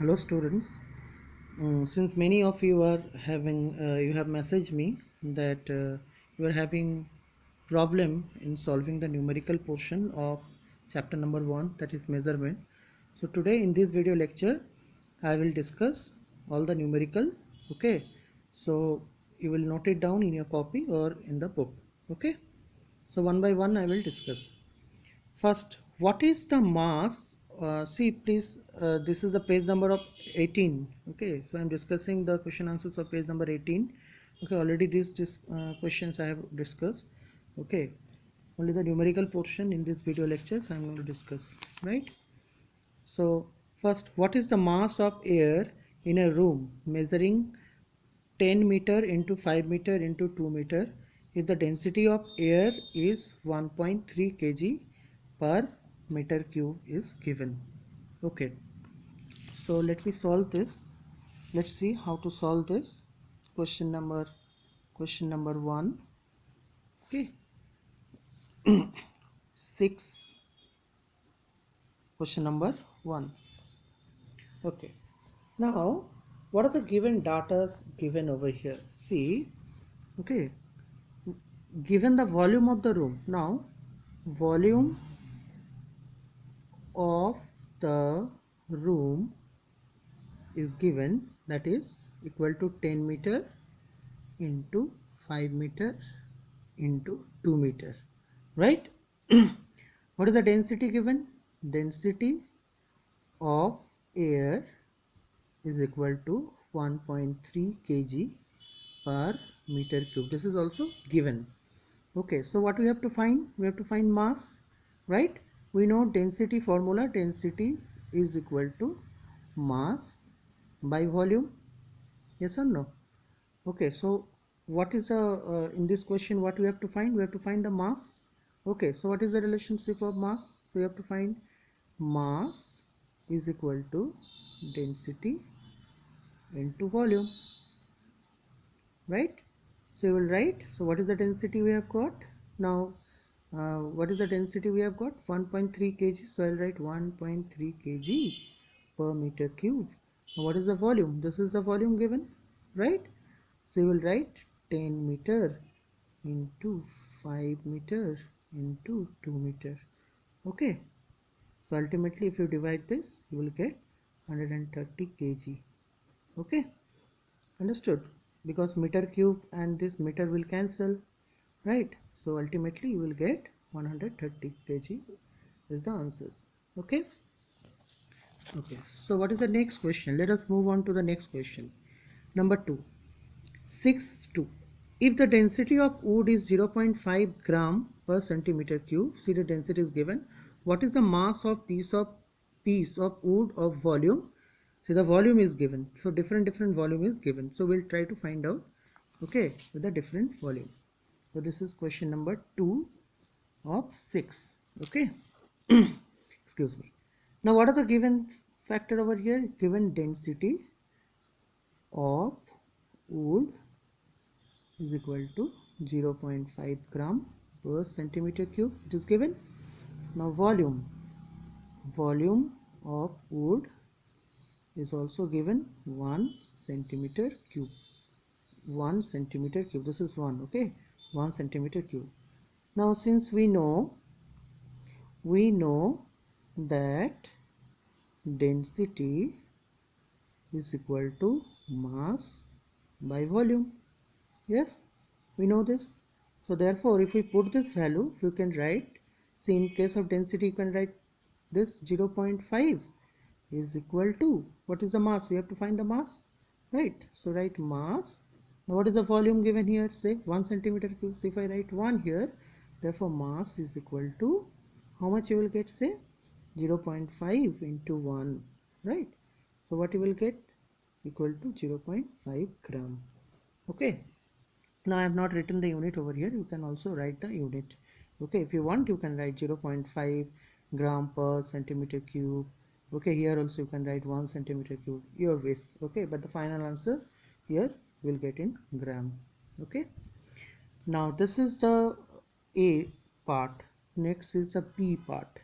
Hello students. Since many of you are having you have messaged me that you are having problem in solving the numerical portion of chapter number 1, that is measurement. So today in this video lecture I will discuss all the numerical. Okay, so you will note it down in your copy or in the book. Okay, so one by one I will discuss. First, what is the mass? See, please, this is the page number of 18. Okay, so I'm discussing the question answers of page number 18. Okay, already these questions I have discussed. Okay, only the numerical portion in this video lectures I'm going to discuss. Right. So, first, what is the mass of air in a room measuring 10 meter into 5 meter into 2 meter if the density of air is 1.3 kg per meter cube is given. Okay, so let me solve this. Let's see how to solve this question number 1. Okay, 6, question number 1. Okay, now what are the given datas given over here? See, okay, given the volume of the room. Now volume of the room is given, that is equal to 10 meter into 5 meter into 2 meter, right? What is the density given? Density of air is equal to 1.3 kg per meter cube. This is also given. Okay, so what we have to find? We have to find mass, right? We know density formula. Density is equal to mass by volume. Yes or no? Okay, so what is in this question what we have to find? We have to find the mass. Okay, so what is the relationship of mass? So you have to find mass is equal to density into volume, right? So you will write, so what is the density we have got now? What is the density we have got? 1.3 kg. So I'll write 1.3 kg per meter cube. Now what is the volume? This is the volume given, right? So you will write 10 meter into 5 meter into 2 meter. Okay, so ultimately if you divide this you will get 130 kg. Okay, understood? Because meter cube and this meter will cancel, right? So ultimately you will get 130 kg is the answers. Okay, so what is the next question? Let us move on to the next question. Number 2, 6.2. If the density of wood is 0.5 gram per centimeter cube, see the density is given. What is the mass of piece of wood of volume? See the volume is given. So different volume is given. So we'll try to find out, okay, with the different volume. So this is question number 2 of 6. Okay. Excuse me. Now what are the given factor over here? Given density of wood is equal to 0.5 gram per centimeter cube. It is given. Now volume of wood is also given 1 centimeter cube. 1 centimeter cube. This is 1. Okay, 1 centimeter cube. Now since we know that density is equal to mass by volume. Yes, we know this. So therefore if we put this value, you can write, see in case of density you can write this 0.5 is equal to, what is the mass? We have to find the mass, right? So write mass. Now what is the volume given here? Say 1 centimeter cube. So if I write 1 here, therefore mass is equal to, how much you will get? Say 0.5 into 1, right? So what you will get? Equal to 0.5 gram. Okay, now I have not written the unit over here. You can also write the unit. Okay, if you want you can write 0.5 gram per centimeter cube. Okay, here also you can write 1 centimeter cube, your wish. Okay, but the final answer here will get in gram. Okay, now this is the A part. Next is the B part.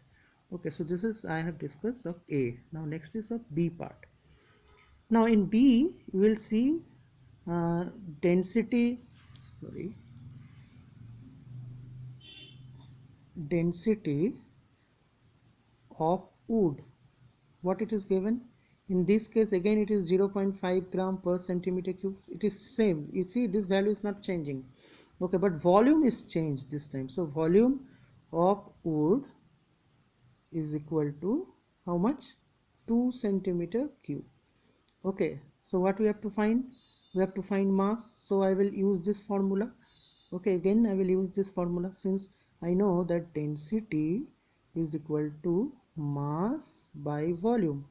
Okay, so this is I have discussed of A. Now next is the B part. Now in B you will see density, sorry, density of wood. What it is given? In this case again it is 0.5 gram per centimeter cube. It is same. You see this value is not changing. Okay, but volume is changed this time. So volume of wood is equal to how much? 2 centimeter cube. Okay, so what we have to find? We have to find mass. So I will use this formula. Okay, again I will use this formula since I know that density is equal to mass by volume.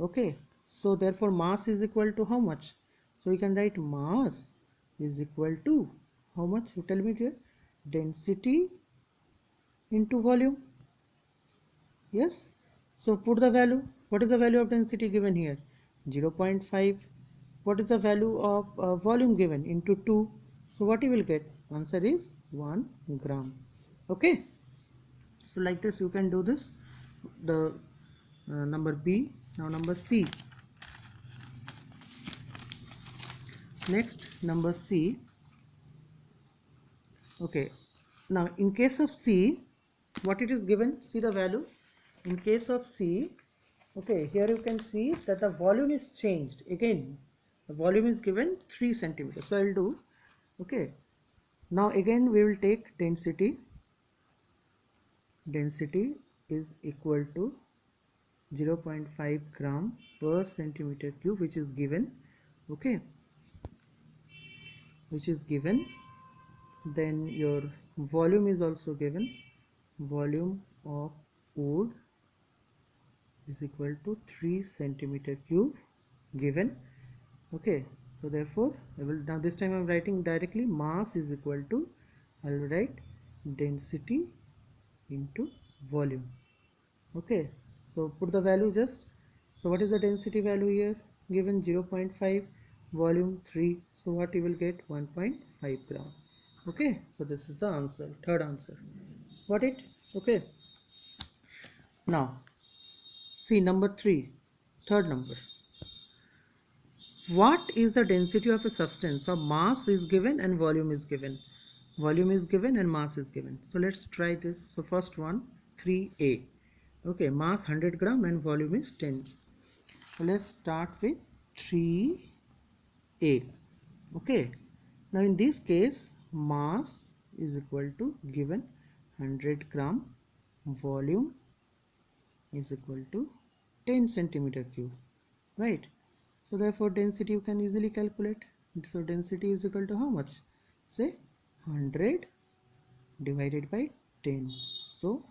Okay, so therefore mass is equal to how much? So we can write mass is equal to how much? You tell me here. Density into volume. Yes, so put the value. What is the value of density given here? 0.5. What is the value of volume given? Into 2. So what you will get? Answer is 1 gram. Okay, so like this you can do this. The number B. Now number C. Next number C. Okay, now in case of C, what it is given? See the value. In case of C, okay, here you can see that the volume is changed. Again, the volume is given 3 centimeters. So I will do, okay, now again we will take density. Density is equal to 0.5 gram per centimeter cube, which is given. Okay, which is given. Then your volume is also given. Volume of wood is equal to 3 centimeter cube given. Okay, so therefore I will, now this time I am writing directly mass is equal to, I will write density into volume. Okay, so put the value just. So what is the density value here? Given 0.5, volume 3, so what you will get? 1.5 gram. Okay, so this is the answer, third answer. Got it? Okay, now see number 3, third number. What is the density of a substance? So mass is given and volume is given. Volume is given and mass is given. So let's try this. So first one, 3A. Okay, mass 100 gram and volume is 10. So let's start with 3A. Okay, now in this case mass is equal to given 100 gram, volume is equal to 10 centimeter cube, right? So therefore density you can easily calculate. So density is equal to how much? Say 100 divided by 10. So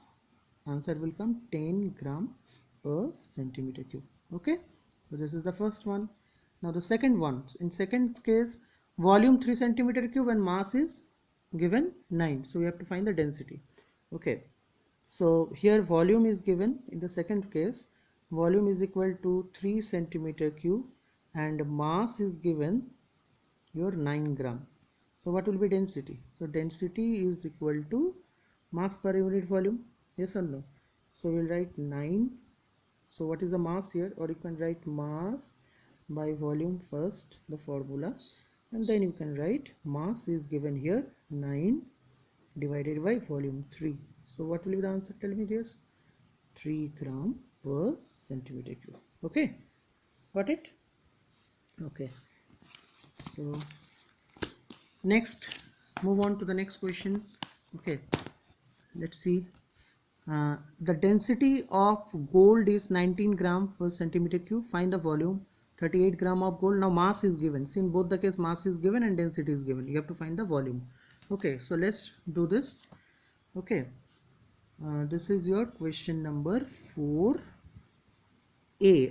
answer will come 10 gram per centimeter cube. Okay, so this is the first one. Now the second one. In second case, volume 3 centimeter cube and mass is given 9. So we have to find the density. Okay, so here volume is given. In the second case, volume is equal to 3 centimeter cube and mass is given your 9 gram. So what will be density? So density is equal to mass per unit volume. Yes or no? So we'll write 9. So what is the mass here? Or you can write mass by volume first, the formula, and then you can write mass is given here 9 divided by volume 3. So what will be the answer? Tell me this. 3 gram per centimeter cube. Okay, got it? Okay, so next, move on to the next question. Okay, let's see. The density of gold is 19 gram per centimeter cube. Find the volume. 38 gram of gold. Now mass is given. See, in both the case mass is given and density is given. You have to find the volume. Okay, so let's do this. Okay, this is your question number 4A.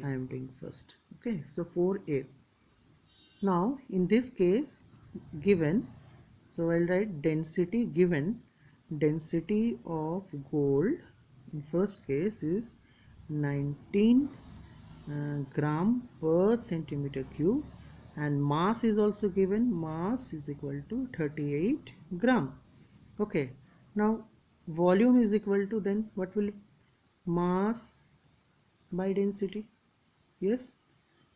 I am doing first. Okay, so 4A. Now in this case given, so I'll write density given. Density of gold in first case is 19 gram per centimeter cube and mass is also given. Mass is equal to 38 gram. Okay, now volume is equal to, then what will mass by density? Yes,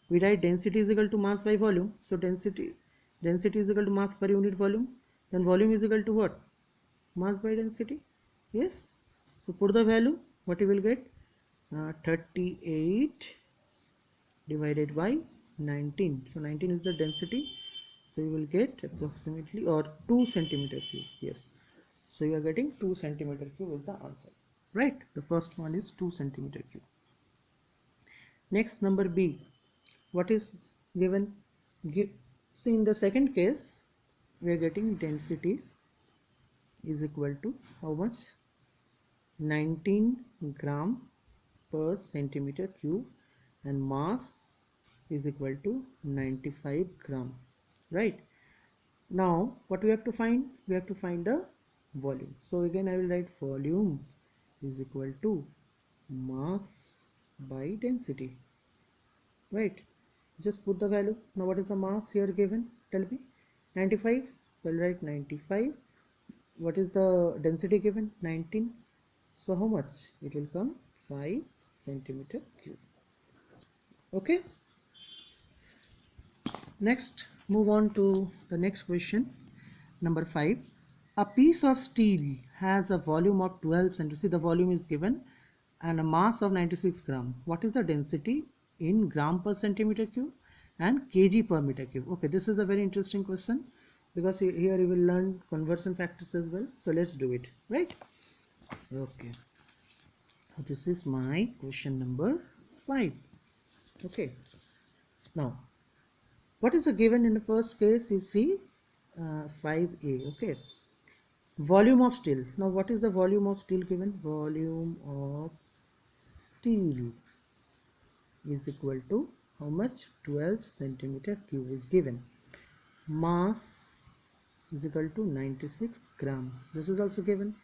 we write density is equal to mass by volume. So density is equal to mass per unit volume. Then volume is equal to what? Mass by density. Yes. So put the value. What you will get? 38 divided by 19. So 19 is the density. So you will get approximately or 2 centimeter cube. Yes. So you are getting 2 centimeter cube is the answer. Right. The first one is 2 centimeter cube. Next, number B. What is given? So in the second case, we are getting density is equal to how much? 19 gram per centimeter cube, and mass is equal to 95 gram. Right. Now what we have to find? We have to find the volume. So again I will write volume is equal to mass by density. Right. Just put the value. Now what is the mass here given? Tell me. 95. So I'll write 95. What is the density given? 19. So how much? It will come 5 centimeter cube. Okay. Next, move on to the next question. Number 5. A piece of steel has a volume of 12 centimeters. See, the volume is given and a mass of 96 gram. What is the density in gram per centimeter cube and kg per meter cube? Okay, this is a very interesting question because here you will learn conversion factors as well. So let's do it, right? Okay. This is my question number 5. Okay. Now, what is the given in the first case? You see 5a. Okay. Volume of steel. Now what is the volume of steel given? Volume of steel is equal to how much? 12 centimeter cube is given. Mass is equal to 96 gram. This is also given.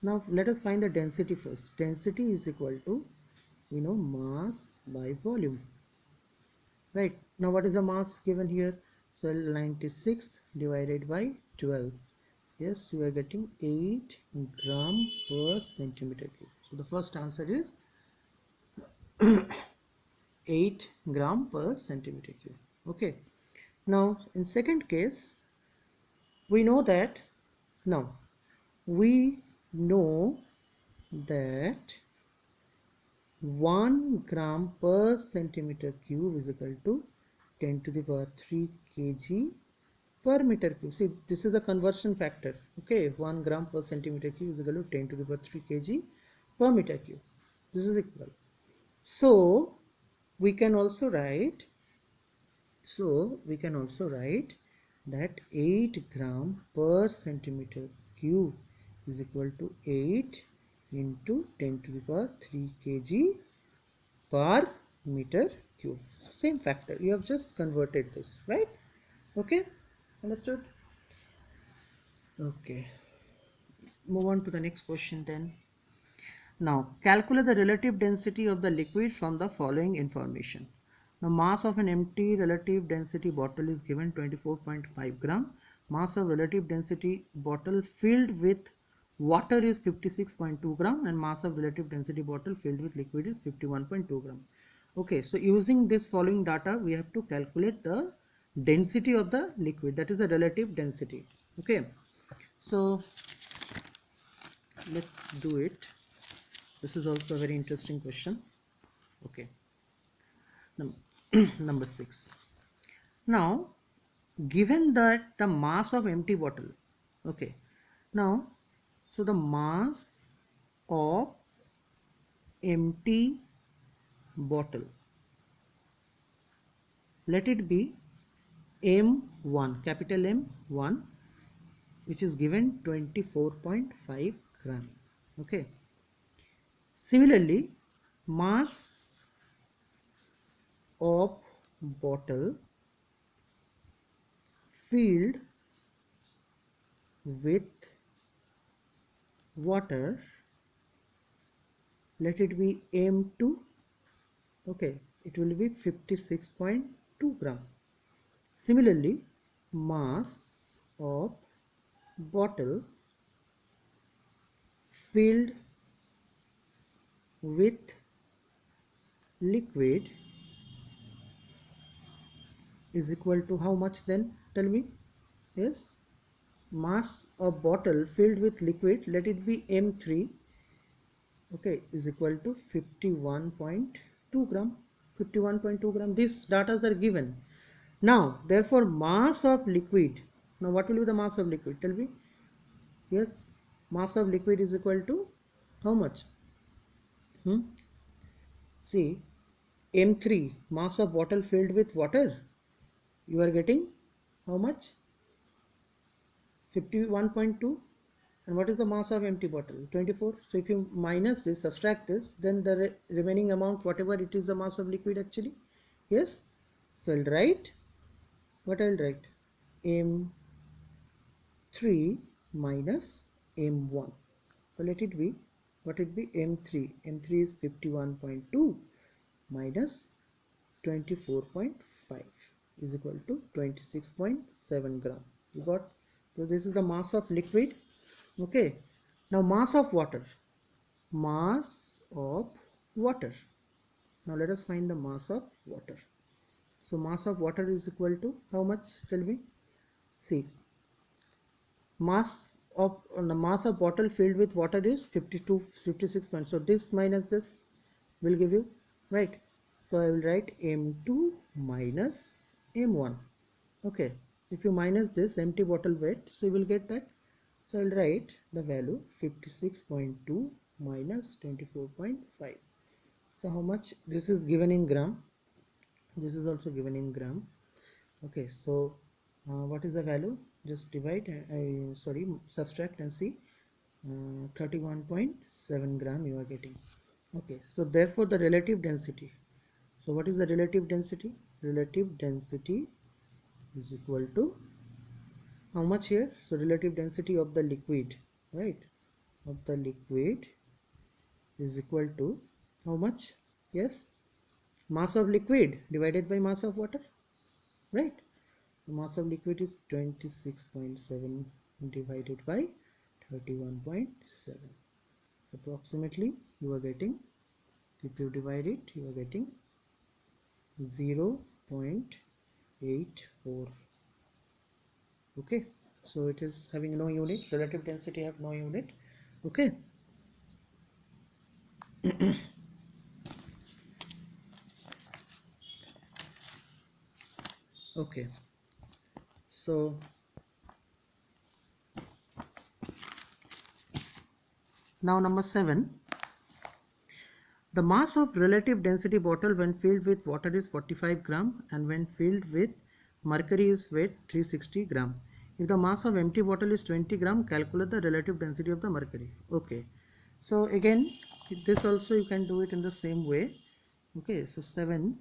Now let us find the density first. Density is equal to, mass by volume. Right. Now what is the mass given here? So 96 divided by 12. Yes, you are getting 8 gram per centimeter cube. So the first answer is 8 gram per centimeter cube. Okay. Now in second case, we know that now we know that 1 gram per centimeter cube is equal to 10 to the power 3 kg per meter cube. See, this is a conversion factor. Okay, 1 gram per centimeter cube is equal to 10 to the power 3 kg per meter cube. This is equal. So we can also write. That 8 gram per centimeter cube is equal to 8 into 10 to the power 3 kg per meter cube. Same factor. You have just converted this, right? Okay, understood? Okay, move on to the next question then. Now calculate the relative density of the liquid from the following information. The mass of an empty relative density bottle is given 24.5 gram. Mass of relative density bottle filled with water is 56.2 gram, and mass of relative density bottle filled with liquid is 51.2 gram. Okay, so using this following data, we have to calculate the density of the liquid, that is a relative density. Okay, so let's do it. This is also a very interesting question. Okay. Number 6. Now, given that the mass of empty bottle, okay. Now, so the mass of empty bottle, let it be M1, capital M1, which is given 24.5 gram. Okay. Similarly, mass of bottle filled with water, let it be M2. Okay, it will be 56.2 gram. Similarly, mass of bottle filled with liquid is equal to how much then? Tell me. Yes, mass of bottle filled with liquid, let it be M3, okay, is equal to 51.2 gram. 51.2 gram. These datas are given. Now, therefore, mass of liquid. Now, what will be the mass of liquid? Tell me. Yes, mass of liquid is equal to how much? See, M3, mass of bottle filled with water. You are getting how much? 51.2. And what is the mass of empty bottle? 24. So if you minus this, subtract this, then the remaining amount, whatever it is, the mass of liquid actually. Yes. So I'll write, what I'll write? M3 minus M1. So let it be, what it be? M3. M3 is 51.2 minus 24.5 is equal to 26.7 gram. You got? So this is the mass of liquid. Okay. Now mass of water. Mass of water. Now let us find the mass of water. So mass of water is equal to how much? Tell me. See, the mass of bottle filled with water is 56 points. So this minus this will give you, right? So I will write M2 minus M1. Okay, if you minus this empty bottle weight, so you will get that. So I will write the value 56.2 minus 24.5. So how much? This is given in gram. This is also given in gram. Okay, so what is the value? Just divide, subtract and see. 31.7 gram you are getting. Okay, so therefore the relative density. So what is the relative density? Relative density is equal to how much here? So relative density of the liquid, right? Of the liquid is equal to how much? Yes, mass of liquid divided by mass of water, right? So mass of liquid is 26.7 divided by 31.7. So approximately you are getting, if you divide it, you are getting 0.84. Okay, so it is having no unit. Relative density have no unit. Okay. Okay, so now number 7. The mass of relative density bottle when filled with water is 45 gram and when filled with mercury is weight 360 gram. If the mass of empty bottle is 20 gram, calculate the relative density of the mercury. Okay, so again this also you can do it in the same way. Okay, so 7,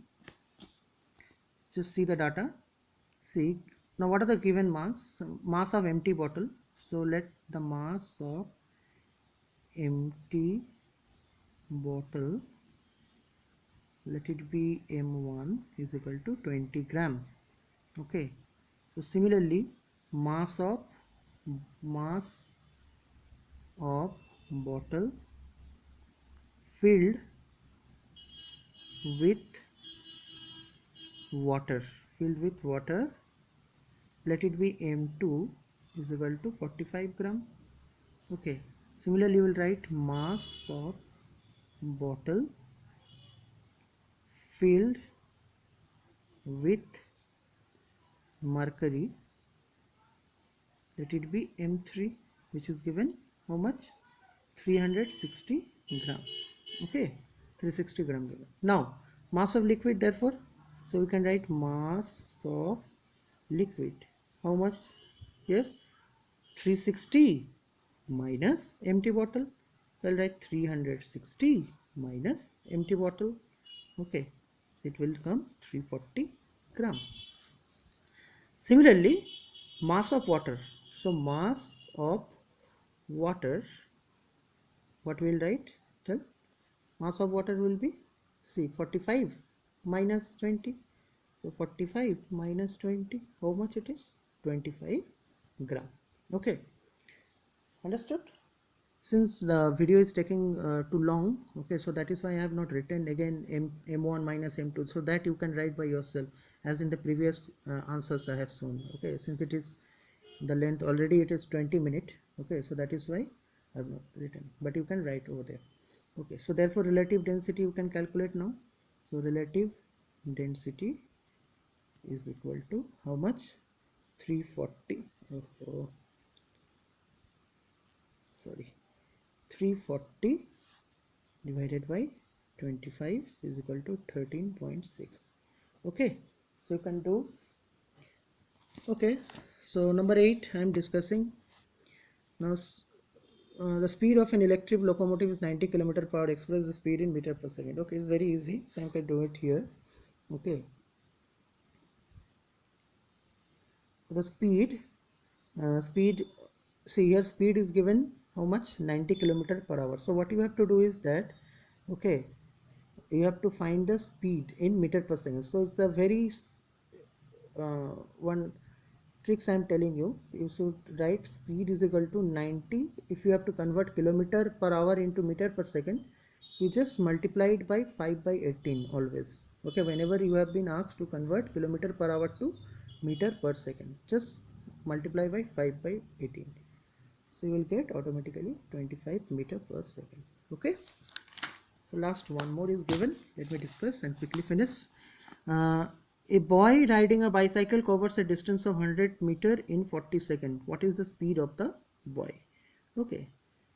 just see the data. See, now what are the given mass? So, mass of empty bottle. So let the mass of empty bottle, let it be M1 is equal to 20 gram. Okay, so similarly mass of bottle filled with water, let it be M2 is equal to 45 gram. Okay, similarly you will write mass of bottle filled with mercury, let it be M3, which is given how much? 360 gram. Okay, 360 gram given. Now mass of liquid, therefore, so we can write mass of liquid, how much? Yes, 360 minus empty bottle. So I'll write 360 minus empty bottle. Okay, so it will come 340 gram. Similarly, mass of water. So mass of water, what we'll write? Tell. Mass of water will be, see, 45 minus 20. So 45 minus 20, how much it is? 25 gram. Okay, understood? since the video is taking too long, okay, so that is why I have not written again m1 minus m2, so that you can write by yourself as in the previous answers I have shown. Okay, since it is the length already, it is 20 minutes. Okay, so that is why I have not written, but you can write over there. Okay, so therefore relative density you can calculate now. So relative density is equal to how much? 340. Oh, sorry, 340 divided by 25 is equal to 13.6. Okay, so you can do. Okay, so number 8 I am discussing now. The speed of an electric locomotive is 90 km per hour. Express the speed in meter per second. Okay, it's very easy, so I can do it here. Okay, the speed, see here, speed is given how much? 90 km per hour. So what you have to do is that, okay, you have to find the speed in meter per second. So it's a very one tricks I am telling you. You should write speed is equal to 90. If you have to convert kilometer per hour into meter per second, you just multiply it by 5 by 18 always. Okay, whenever you have been asked to convert kilometer per hour to meter per second, just multiply by 5 by 18, so you will get automatically 25 meter per second. Okay, so last one more is given. Let me discuss and quickly finish. uh, a boy riding a bicycle covers a distance of 100 meter in 40 seconds. What is the speed of the boy? Okay,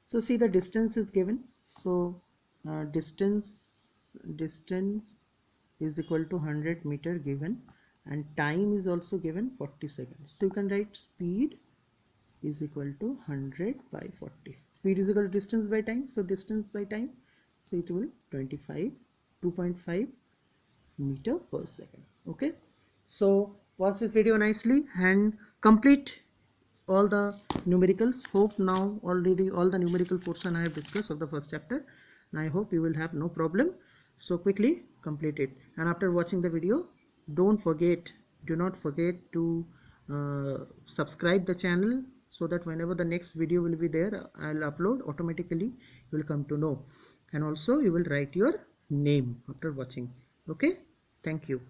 so see, the distance is given. So distance is equal to 100 meter given, and time is also given 40 seconds. So you can write speed is equal to 100 by 40. Speed is equal to distance by time, so distance by time, so it will 2.5 meter per second. Okay, so watch this video nicely and complete all the numericals. Hope now already all the numerical portion I have discussed of the first chapter, and I hope you will have no problem. So quickly complete it, and after watching the video, do not forget to subscribe the channel, so that whenever the next video will be there, I'll upload, automatically you will come to know. And also you will write your name after watching. Okay, thank you.